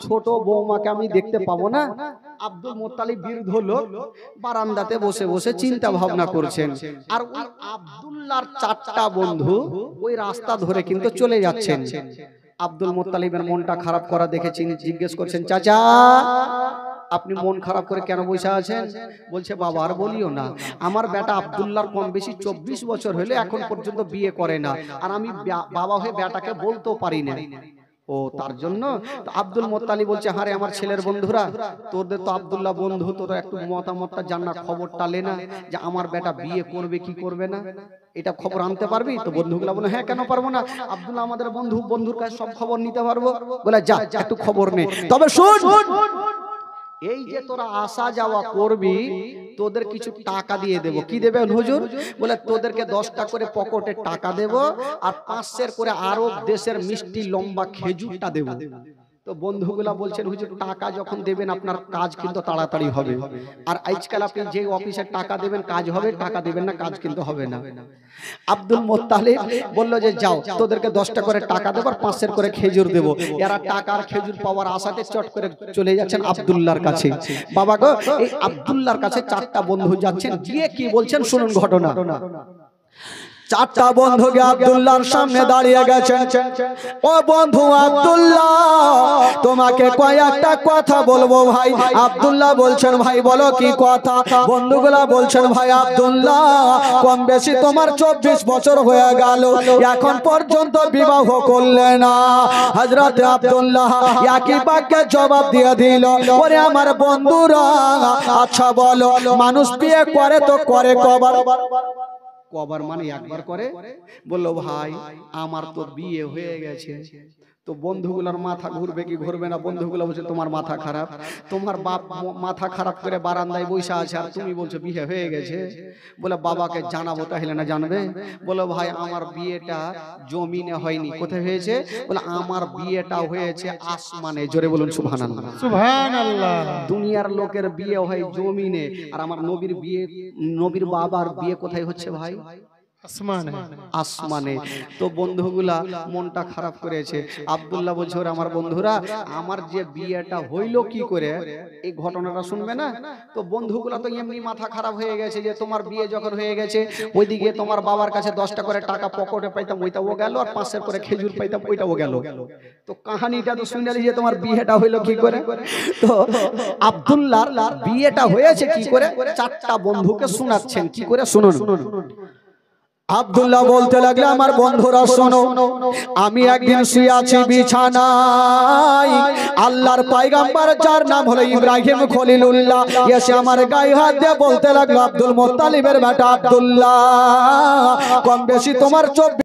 ছোট বৌমাকে আমি দেখতে পাবো না? আব্দুল মুত্তালিব বৃদ্ধ লোক বারান্দাতে বসে বসে চিন্তা ভাবনা করছেন, আর ওই আব্দুল্লাহর চারটা বন্ধু ওই রাস্তা ধরে কিন্তু চলে যাচ্ছেন। আব্দুল মুত্তালিবের মনটা খারাপ করা দেখে জিজ্ঞেস করছেন, চাচা আপনি মন খারাপ করে কেন বসে আছেন? বলছে, বাবা আর বলিও না, আমার বেটা আব্দুল্লাহর কম বেশি 24 বছর হলে এখন পর্যন্ত বিয়ে করে না, আর আমি বাবা হয়ে বেটাকে বলতেও পারি না। ও তার জন্য আব্দুল মুত্তালিব বলছে, হারে আমার ছেলের বন্ধুরা, তোদের তো আব্দুল্লাহ বন্ধু, তোরা একটু মতামতটা জান না, খবরটা লে না যে আমার বেটা বিয়ে করবে কি করবে না, এটা খবর আনতে পারবি? তো বন্ধুগুলা বলে, হ্যাঁ কেন পারবো না, আব্দুল্লাহ আমাদের বন্ধু, বন্ধুর কাছে সব খবর নিতে পারবো। বলে, যা একটু খবর নে। তবে শোন, এই যে তোরা আসা যাওয়া করবি, তোদের কিছু টাকা দিয়ে দেব। কি দেবেন হুজুর? বলে, তোদেরকে 10টা করে পকেটে টাকা দেব, আর 500 করে আরব দেশের মিষ্টি লম্বা খেজুরটা দেব। তো বন্ধুগুলা বলছেন, হুজুর টাকা যখন দেবেন আপনার কাজ কিন্তু তাড়াতাড়ি হবে, আর আজকাল আপনি যে অফিসে টাকা দেবেন কাজ হবে, টাকা দেবেন না কাজ কিন্তু হবে না। আব্দুল মুত্তালিব বলল যে, যাও তোদেরকে 10টা করে টাকা দেব আর 500 করে খেজুর দেব। এরা টাকা আর খেজুর পাওয়ার আশাতে চট করে চলে যাচ্ছেন আব্দুল্লাহর কাছে। বাবা গো, এই আব্দুল্লাহর কাছে 4টা বন্ধু যাচ্ছেন, গিয়ে কি বলছেন শুনুন ঘটনা। 4টা বন্ধুকে আব্দুল্লাহর সামনে দাঁড়িয়ে গেছেন। ও বন্ধু আব্দুল্লাহ, তোমাকে কয়েকটা কথা বলবো ভাই। আব্দুল্লাহ বলছেন, ভাই বলো কি কথা? বন্ধুগুলা বলছেন, ভাই আব্দুল্লাহ, কম বেশি তোমার 24 বছর হয়ে গেল, এখন পর্যন্ত বিবাহ করলে না। হযরত আব্দুল্লাহ একই বাক্যে জবাব দিয়ে দিল, ওরে আমার বন্ধুরা, আচ্ছা বলো, মানুষ বিয়ে করে তো করে কবার? কবার মানে একবার করে? বলল, ভাই আমার তো বিয়ে হয়ে গেছে। তো বন্ধুগুলার মাথা ঘুরবে কি ঘুরবে না? বন্ধুগুলো বলছে, তোমার মাথা খারাপ, তোমার বাপ মাথা খারাপ করে বারান্দায় বসে আছে, আর তুমি বলছো বিয়ে হয়ে গেছে। বলে, বাবাকে জানাবো, তাহলে না জানবে? বলো, ভাই আমার বিয়েটা জমিনে হয়নি। কোথায় হয়েছে? বলে, আমার বিয়েটা হয়েছে আসমানে। জোরে বলুন সুবহানাল্লাহ। সুবহানাল্লাহ। দুনিয়ার লোকের বিয়ে হয় জমিনে, আর আমার নবীর বিয়ে, নবীর বাবার বিয়ে কোথায় হচ্ছে ভাই? আসমানে। আসমানে। তো বন্ধুগুলা মনটা খারাপ করেছে। আব্দুল্লাহ বলছে, ওরে আমার বন্ধুরা, আমার যে বিয়েটা হইল কি করে, এই ঘটনাটা শুনবে না? তো বন্ধুগুলা তো এমনি মাথা খারাপ হয়ে গেছে যে তোমার বিয়ে যখন হয়ে গেছে, ওইদিকে তোমার বাবার কাছে 10টা করে টাকা পকেটে পাইতাম, ওইটাও গেল, আর 500 করে খেজুর পাইতাম, ওইটাও গেল। তো কাহিনীটা তো শুনলে যে তোমার বিয়েটা হইলো কি করে। তো আব্দুল্লাহর বিয়েটা হয়েছে কি করে 4টা বন্ধুকে শোনাচ্ছেন। কি করে শুনুন। আব্দুল্লাহ বলতে লাগলে, আমার বন্ধুরা শোনো, আমি একদিন শুয়ে আছি বিছানায়, আল্লাহর পয়গম্বর যার নাম হলো ইব্রাহিম খলিলুল্লাহ এসে আমার গায়ে হাত দিয়ে বলতে লাগলো, আব্দুল মুত্তালিবের বেটা আব্দুল্লাহ, কম বেশি তোমার 24